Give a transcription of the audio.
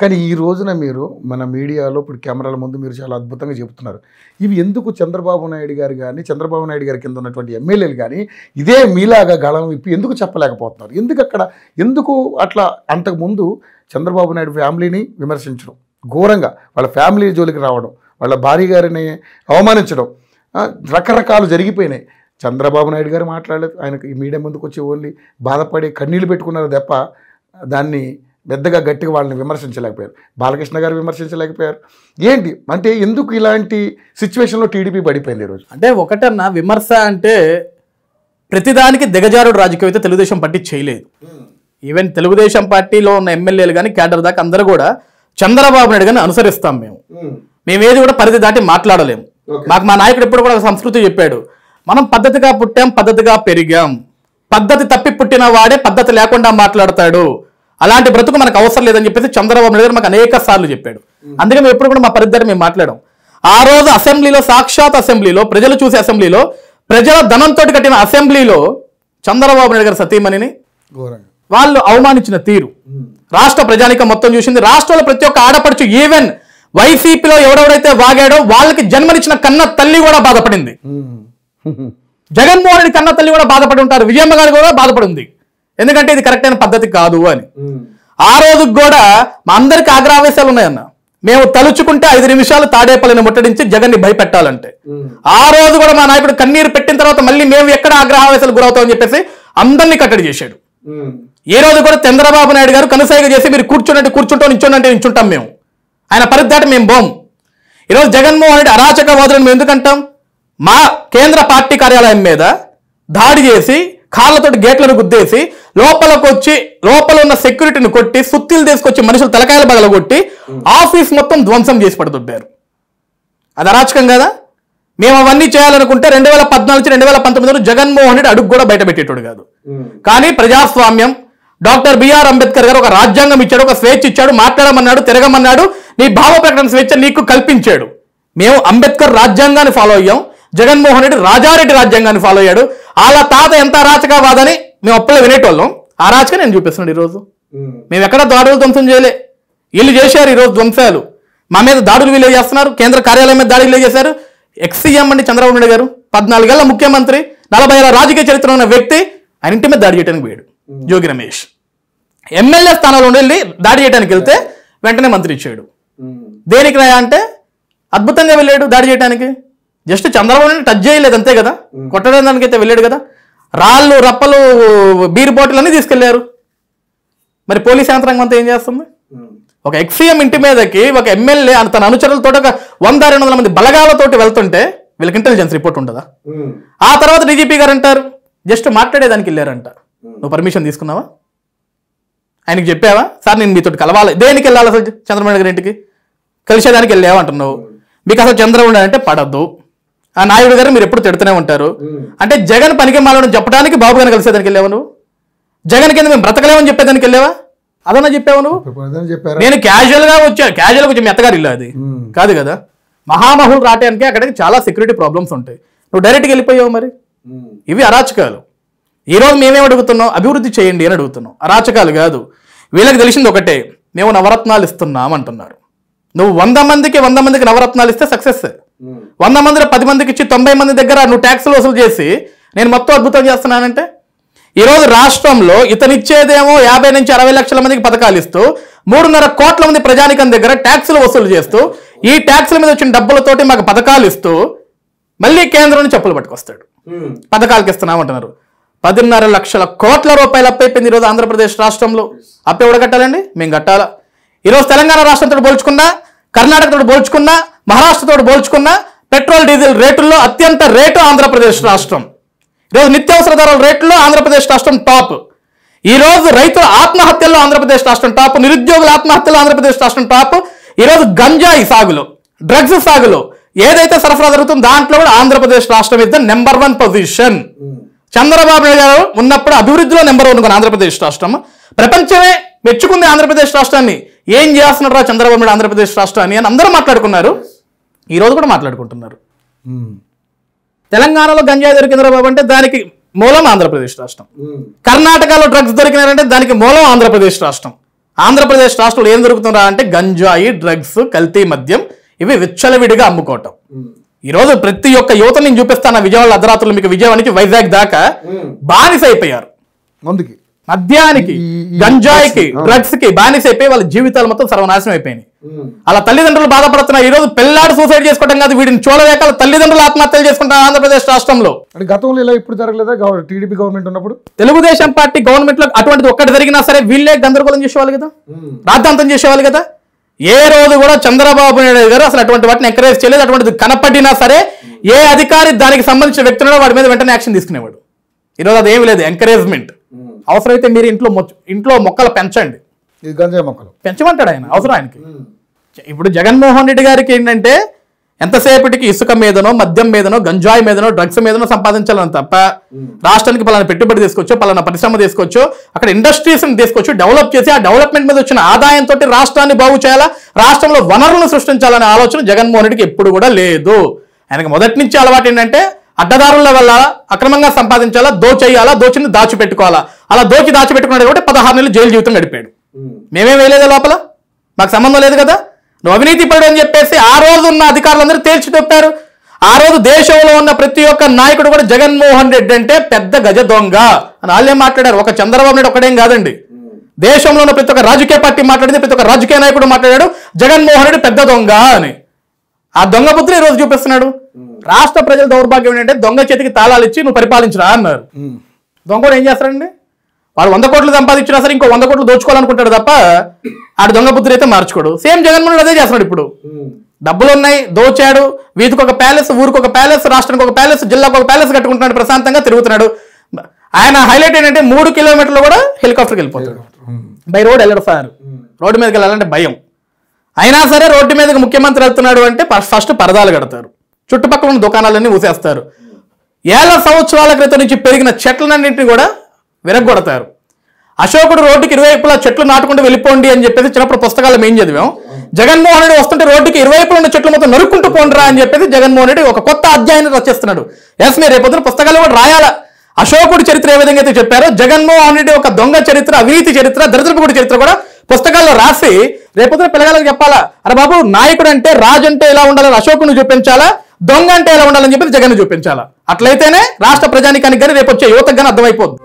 కానీ ఈ రోజున మీరు మన మీడియాలో ఇప్పుడు కెమెరాల ముందు మీరు చాలా అద్భుతంగా చెబుతున్నారు. ఇవి ఎందుకు చంద్రబాబు నాయుడు గారు కానీ, చంద్రబాబు నాయుడు గారి కింద ఉన్నటువంటి ఎమ్మెల్యేలు కానీ ఇదే మీలాగా గళం విప్పి ఎందుకు చెప్పలేకపోతున్నారు? ఎందుకు అట్లా అంతకుముందు చంద్రబాబు నాయుడు ఫ్యామిలీని విమర్శించడం, ఘోరంగా వాళ్ళ ఫ్యామిలీ జోలికి రావడం, వాళ్ళ భార్య గారిని అవమానించడం, రకరకాలు జరిగిపోయినాయి. చంద్రబాబు నాయుడు గారు మాట్లాడలేదు. ఆయనకు ఈ మీడియా ముందుకు వచ్చి ఓన్లీ బాధపడి కన్నీళ్ళు పెట్టుకున్నారు తప్ప దాన్ని పెద్దగా గట్టిగా వాళ్ళని విమర్శించలేకపోయారు. బాలకృష్ణ గారు విమర్శించలేకపోయారు. ఏంటి అంటే ఎందుకు ఇలాంటి సిచ్యువేషన్లో టీడీపీ పడిపోయింది ఈరోజు? అంటే ఒకటన్నా విమర్శ అంటే ప్రతిదానికి దిగజారుడు రాజకీయం అయితే తెలుగుదేశం పార్టీ చేయలేదు. ఈవెన్ తెలుగుదేశం పార్టీలో ఉన్న ఎమ్మెల్యేలు కానీ క్యాడర్ దాకా అందరూ కూడా చంద్రబాబు నాయుడు గారిని అనుసరిస్తాం. మేమేది కూడా పరిధి దాటి మాట్లాడలేము. మాకు మా నాయకుడు ఎప్పుడు కూడా సంస్కృతి చెప్పాడు, మనం పద్ధతిగా పుట్టాం, పద్ధతిగా పెరిగాం. పద్ధతి తప్పి పుట్టిన వాడే పద్ధతి లేకుండా మాట్లాడతాడు. అలాంటి బ్రతుకు మనకు అవసరం లేదని చెప్పేసి చంద్రబాబు నాయుడు గారు మాకు అనేక సార్లు చెప్పాడు. అందుకే మేము ఎప్పుడు కూడా మా పరిధి మేము మాట్లాడాం. ఆ రోజు అసెంబ్లీలో, సాక్షాత్ అసెంబ్లీలో, ప్రజలు చూసే అసెంబ్లీలో, ప్రజల ధనంతో కట్టిన అసెంబ్లీలో చంద్రబాబు నాయుడు గారి సతీమణిని వాళ్ళు అవమానించిన తీరు రాష్ట్ర ప్రజానికం మొత్తం చూసింది. రాష్ట్రంలో ప్రతి ఒక్క ఆడపడుచు, ఈవెన్ వైసీపీలో ఎవడెవడైతే వాగాడో వాళ్ళకి జన్మనిచ్చిన కన్న తల్లి కూడా బాధపడింది. జగన్మోహన్ రెడ్డి కన్న తల్లి కూడా బాధపడి ఉంటారు. విజయమ్మ గారు కూడా బాధపడి ఉంది. ఎందుకంటే ఇది కరెక్ట్ అయిన పద్ధతి కాదు అని. ఆ రోజుకి కూడా మా అందరికి ఆగ్రహావేశాలు ఉన్నాయన్న. మేము తలుచుకుంటే 5 నిమిషాలు తాడేపల్లిని ముట్టడించి జగన్ని భయపెట్టాలంటే, ఆ రోజు కూడా మా నాయకుడు కన్నీరు పెట్టిన తర్వాత మళ్ళీ మేము ఎక్కడ ఆగ్రహావేశాలు గురవుతామని చెప్పేసి అందరినీ కట్టడి చేశాడు. ఈ రోజు కూడా చంద్రబాబు నాయుడు గారు కనుసైగ చేసి మీరు కూర్చుంటే కూర్చుంటాం, నించుంటే నించుంటాం. మేము ఆయన పరిధి దాటి మేము బోం. ఈరోజు జగన్మోహన్ రెడ్డి అరాచకవాదులను మేము ఎందుకంటాం? మా కేంద్ర పార్టీ కార్యాలయం మీద దాడి చేసి కాళ్ళతోటి గేట్లను గుద్దేసి లోపల ఉన్న సెక్యూరిటీని కొట్టి సుత్తిలు తీసుకొచ్చి మనుషులు తలకాయలు బగలగొట్టి ఆఫీస్ మొత్తం ధ్వంసం చేసి పడుతుంటారు. అది అరాచకం కదా? మేము అవన్నీ చేయాలనుకుంటే 2014 నుంచి 2019 జగన్మోహన్ రెడ్డి అడుగు కూడా బయట పెట్టేటోడు కాదు. కానీ ప్రజాస్వామ్యం, డాక్టర్ బిఆర్ అంబేద్కర్ గారు ఒక రాజ్యాంగం ఇచ్చాడు, ఒక స్వేచ్ఛ ఇచ్చాడు, మాట్లాడమన్నాడు, తిరగమన్నాడు, నీ భావ ప్రకటన స్వేచ్ఛ నీకు కల్పించాడు. మేము అంబేద్కర్ రాజ్యాంగాన్ని ఫాలో అయ్యాం. జగన్మోహన్ రెడ్డి రాజారెడ్డి రాజ్యాంగాన్ని ఫాలో అయ్యాడు. వాళ్ళ తాత ఎంత అరాచకవాదని మేము అప్పుడే వినేటోళ్ళం. అరాచక నేను చూపిస్తున్నాడు. ఈరోజు మేము ఎక్కడ దాడులు ధ్వంసం చేయలే, వీళ్ళు చేశారు. ఈరోజు ధ్వంసాలు మా మీద దాడులు వీళ్ళు చేస్తున్నారు. కేంద్ర కార్యాలయం మీద దాడులు చేశారు. ఎక్స్సీఎం అండి చంద్రబాబు నాయుడు గారు, 14 ఏళ్ల ముఖ్యమంత్రి, 40 ఏళ్ల రాజకీయ చరిత్ర ఉన్న వ్యక్తి, ఆయన ఇంటి మీద దాడి చేయడానికి పోయాడు. జోగి రమేష్ ఎమ్మెల్యే స్థానంలో వెళ్ళి దాడి చేయడానికి వెళ్తే వెంటనే మంత్రి ఇచ్చాడు. దేనికి రాయా అంటే అద్భుతంగా వెళ్ళాడు దాడి చేయడానికి. జస్ట్ చంద్రబాబు నాయుడు టచ్ చేయలేదు అంతే కదా, కొట్టడానికి అయితే వెళ్ళాడు కదా. రాళ్ళు, రప్పలు, బీర్ బాటిల్ అన్నీ తీసుకెళ్లారు. మరి పోలీస్ యంత్రాంగం అంతా ఏం చేస్తుంది? ఒక ఎక్స్సీఎం ఇంటి మీదకి ఒక ఎమ్మెల్యే తన అనుచరులతో ఒక 100-200 మంది బలగాలతోటి వెళ్తుంటే వీళ్ళకి ఇంటెలిజెన్స్ రిపోర్ట్ ఉంటుందా? ఆ తర్వాత డీజీపీ గారు అంటారు జస్ట్ మాట్లాడేదానికి వెళ్ళారంట. నువ్వు పర్మిషన్ తీసుకున్నావా? ఆయనకి చెప్పావా? సార్ నేను మీతో కలవాలి. దేనికి వెళ్ళాలి అసలు? చంద్రబాబు నాయుడు గారి ఇంటికి కలిసేదానికి వెళ్ళావా అంటున్నావు. మీకు అసలు చంద్రబాబు నాయుడు అంటే పడద్దు. ఆ నాయుడు గారు మీరు ఎప్పుడు తిడుతూనే ఉంటారు. అంటే జగన్ పనికి మాలను చెప్పడానికి బాబు గారిని కలిసేదానికి వెళ్ళావు నువ్వు? జగన్ కింద మేము బ్రతకలేమని చెప్పేదానికి వెళ్ళావా? అదన్నా చెప్పావు నువ్వు? నేను క్యాజువల్గా వచ్చి మీ అత్తగారు ఇల్లు అది కాదు కదా. మహామహులు రావడానికి అక్కడికి చాలా సెక్యూరిటీ ప్రాబ్లమ్స్ ఉంటాయి. నువ్వు డైరెక్ట్గా వెళ్ళిపోయావు. మరి ఇవి అరాచకాలు. ఈరోజు మేమేం అడుగుతున్నాం? అభివృద్ధి చేయండి అని అడుగుతున్నాం, అరాచకాలు కాదు. వీళ్ళకి తెలిసింది ఒకటే, మేము నవరత్నాలు ఇస్తున్నాం అంటున్నారు. నువ్వు 100 మందికి నవరత్నాలు ఇస్తే సక్సెస్. 100 మందిలో 10 మందికి ఇచ్చి 90 మంది దగ్గర నువ్వు ట్యాక్సులు వసూలు చేసి నేను మొత్తం అద్భుతం చేస్తున్నానంటే, ఈరోజు రాష్ట్రంలో ఇతనిచ్చేదేమో 50 నుంచి 60 లక్షల మందికి పథకాలు ఇస్తూ 3.5 కోట్ల మంది ప్రజానికం దగ్గర ట్యాక్సులు వసూలు చేస్తూ ఈ ట్యాక్సుల మీద వచ్చిన డబ్బులతోటి మాకు పథకాలు ఇస్తూ మళ్ళీ కేంద్రం నుంచి చెప్పులు పట్టుకొస్తాడు. పథకాలకి ఇస్తున్నామంటున్నారు. 10.5 లక్షల కోట్ల రూపాయలు అప్పైపోయింది ఈరోజు ఆంధ్రప్రదేశ్ రాష్ట్రంలో. అప్పు ఎవడ కట్టాలండి? మేము కట్టాలా? ఈరోజు తెలంగాణ రాష్ట్రంతో పోల్చుకున్నా, కర్ణాటకతో పోల్చుకున్నా, మహారాష్ట్రతో పోల్చుకున్నా పెట్రోల్ డీజిల్ రేటుల్లో అత్యంత రేటు ఆంధ్రప్రదేశ్ రాష్ట్రం. ఈరోజు నిత్యావసర ధరల రేట్లలో ఆంధ్రప్రదేశ్ రాష్ట్రం టాప్. ఈరోజు రైతుల ఆత్మహత్యల్లో ఆంధ్రప్రదేశ్ రాష్ట్రం టాప్. నిరుద్యోగుల ఆత్మహత్యలో ఆంధ్రప్రదేశ్ రాష్ట్రం టాప్. ఈరోజు గంజాయి సాగులో, డ్రగ్స్ సాగులో ఏదైతే సరఫరా జరుగుతుందో దాంట్లో కూడా ఆంధ్రప్రదేశ్ రాష్ట్రం ఇద్ద నెంబర్ 1 పొజిషన్. చంద్రబాబు నాయుడు గారు ఉన్నప్పుడు అభివృద్ధిలో నెంబర్ 1 ఆంధ్రప్రదేశ్ రాష్ట్రం. ప్రపంచమే మెచ్చుకుంది ఆంధ్రప్రదేశ్ రాష్ట్రాన్ని. ఏం చేస్తున్నారా చంద్రబాబు నాయుడు ఆంధ్రప్రదేశ్ రాష్ట్రాన్ని అని అందరూ మాట్లాడుకున్నారు. ఈరోజు కూడా మాట్లాడుకుంటున్నారు. తెలంగాణలో గంజాయి దొరికిందిరా బాబు అంటే దానికి మూలం ఆంధ్రప్రదేశ్ రాష్ట్రం. కర్ణాటకలో డ్రగ్స్ దొరికినారంటే దానికి మూలం ఆంధ్రప్రదేశ్ రాష్ట్రం. ఆంధ్రప్రదేశ్ రాష్ట్రంలో ఏం దొరుకుతుందా అంటే గంజాయి, డ్రగ్స్, కల్తీ మద్యం ఇవి విచ్చలవిడిగా అమ్ముకోవటం. ఈరోజు ప్రతి ఒక్క యువత నేను చూపిస్తాను విజయవాడ అర్ధరాత్రులు మీకు విజయవాడ నుంచి వైజాగ్ దాకా బానిస అయిపోయారు. ముందుకి మద్యానికి, గంజాయికి, డ్రగ్స్ కి బానిస అయిపోయి వాళ్ళ జీవితాలు మొత్తం సర్వనాశనం అయిపోయినాయి. అలా తల్లిదండ్రులు బాధపడుతున్నారు. ఈ రోజు పిల్లాడు సూసైడ్ చేసుకోవడం కాదు, వీడిని చూడలేక తల్లిదండ్రులు ఆత్మహత్యలు చేసుకుంటారు ఆంధ్రప్రదేశ్ రాష్ట్రంలో. గతంలో ఇలా ఇప్పుడు జరగలేదా? టీడీపీ గవర్నమెంట్ ఉన్నప్పుడు, తెలుగుదేశం పార్టీ గవర్నమెంట్ లో అటువంటిది ఒక్కటి జరిగినా సరే వీళ్ళే గందరగోళం చేసేవాళ్ళు కదా, రాద్ధాంతం చేసేవాళ్ళు కదా. ఏ రోజు కూడా చంద్రబాబు నాయుడు గారు అసలు అటువంటి వాటిని ఎంకరేజ్ చేయలేదు. అటువంటిది కనపడినా సరే ఏ అధికారి దానికి సంబంధించిన వ్యక్తులను వాడి మీద వెంటనే యాక్షన్ తీసుకునేవాడు. ఈరోజు అదేమి లేదు, ఎంకరేజ్మెంట్. అవసరమైతే మీరు ఇంట్లో మొక్కలు పెంచండి, గంజాయి మొక్కలు పెంచమంటాడు ఆయన, అవసరం ఆయనకి. ఇప్పుడు జగన్మోహన్ రెడ్డి గారికి ఏంటంటే ఎంతసేపటికి ఇసుక మీదనో, మద్యం మీదనో, గంజాయి మీదనో, డ్రగ్స్ మీదనో సంపాదించాలని తప్ప రాష్ట్రానికి పలానా పెట్టుబడి తీసుకోవచ్చు, పలానా పరిశ్రమ తీసుకోవచ్చు, అక్కడ ఇండస్ట్రీస్ తీసుకొచ్చు, డెవలప్ చేసి ఆ డెవలప్మెంట్ మీద వచ్చిన ఆదాయంతో రాష్ట్రాన్ని బాగు చేయాలా, రాష్ట్రంలో వనరులను సృష్టించాలనే ఆలోచన జగన్మోహన్ రెడ్డికి ఎప్పుడు కూడా లేదు. ఆయనకి మొదటి నుంచి అలవాటు ఏంటంటే అడ్డదారుల వల్ల అక్రమంగా సంపాదించాలా, దోచేయాలా, దోచిని దాచిపెట్టుకోవాలా. అలా దాచిపెట్టుకున్నాడు కాబట్టి 16 నెలలు జైలు జీవితం గడిపాడు. మేమేం వేయలేదా లోపల, మాకు సంబంధం లేదు కదా. నువ్వు అవినీతి పరుడు అని చెప్పేసి ఆ రోజు ఉన్న అధికారులందరూ తేల్చి చెప్పారు. ఆ రోజు దేశంలో ఉన్న ప్రతి ఒక్క నాయకుడు కూడా జగన్మోహన్ రెడ్డి అంటే పెద్ద గజ దొంగ అని వాళ్ళే మాట్లాడారు. ఒక చంద్రబాబు నాయుడు ఒకటేం కాదండి, దేశంలో ఉన్న ప్రతి ఒక్క రాజకీయ పార్టీ మాట్లాడింది, ప్రతి ఒక్క రాజకీయ నాయకుడు మాట్లాడాడు జగన్మోహన్ రెడ్డి పెద్ద దొంగ అని. ఆ దొంగ బుద్ధులు ఈ రోజు చూపిస్తున్నాడు. రాష్ట్ర ప్రజల దౌర్భాగ్యం ఏంటంటే దొంగ చేతికి తాళాలు ఇచ్చి నువ్వు పరిపాలించరా అన్నారు. దొంగ కూడా ఏం చేస్తాడండి, వాడు 100 కోట్లు సంపాదించినా సరే ఇంకో 100 కోట్లు దోచుకోవాలనుకుంటాడు తప్ప ఆడు దొంగ బుద్ధులు అయితే మార్చుకోడు. సేమ్ జగన్మోహన్ అదే చేస్తున్నాడు. ఇప్పుడు డబ్బులు ఉన్నాయి, దోచాడు, వీధికి ఒక ప్యాలెస్, ఊరికి ఒక ప్యాలెస్, రాష్ట్రానికి ఒక ప్యాలెస్, జిల్లాకు ఒక ప్యాలెస్ కట్టుకుంటున్నాడు, ప్రశాంతంగా తిరుగుతున్నాడు. ఆయన హైలైట్ ఏంటంటే 3 కిలోమీటర్లు కూడా హెలికాప్టర్కి వెళ్ళిపోతాడు. బై రోడ్ వెళ్ళడు సార్, రోడ్డు మీదకి వెళ్ళాలంటే భయం. అయినా సరే రోడ్డు మీదకి ముఖ్యమంత్రి వెళ్తున్నాడు అంటే ఫస్ట్ పరదాలు కడతారు, చుట్టుపక్కల ఉన్న దుకాణాలన్నీ మూసేస్తారు. ఏళ్ల సంవత్సరాల క్రితం నుంచి పెరిగిన చెట్లన్నింటినీ కూడా విరగొడతారు. అశోకుడు రోడ్డుకి ఇరువైపులా చెట్లు నాటుకుంటూ వెళ్ళిపోండి అని చెప్పేసి చిన్నప్పుడు పుస్తకాలు ఏం చదివాం. జగన్మోహన్ రెడ్డి వస్తుంటే రోడ్డుకి ఇరువైపులా ఉన్న చెట్లు మొత్తం నరుక్కుంటూ పోండిరా అని చెప్పేసి జగన్మోహన్ రెడ్డి ఒక కొత్త అధ్యాయాన్ని రచిస్తున్నాడు. ఎస్, మీరు రేపొద్దున పుస్తకాలు కూడా రాయాలా. అశోకుడి చరిత్ర ఏ విధంగా అయితే చెప్పారో జగన్మోహన్ రెడ్డి ఒక దొంగ చరిత్ర, అవినీతి చరిత్ర, దరిద్రపుడి చరిత్ర కూడా పుస్తకాల్లో రాసి రేపొద్దున పిల్లగాళ్ళకి చెప్పాలా. అరే బాబు, నాయకుడు అంటే, రాజు అంటే ఇలా ఉండాలని అశోకుని చూపించాలా, దొంగ అంటే ఎలా ఉండాలని చెప్పి జగన్ చూపించాలా. అట్లయితేనే రాష్ట్ర ప్రజానికానికి కానీ రేపు వచ్చే యువతకు కానీ అర్థమైపోద్ది.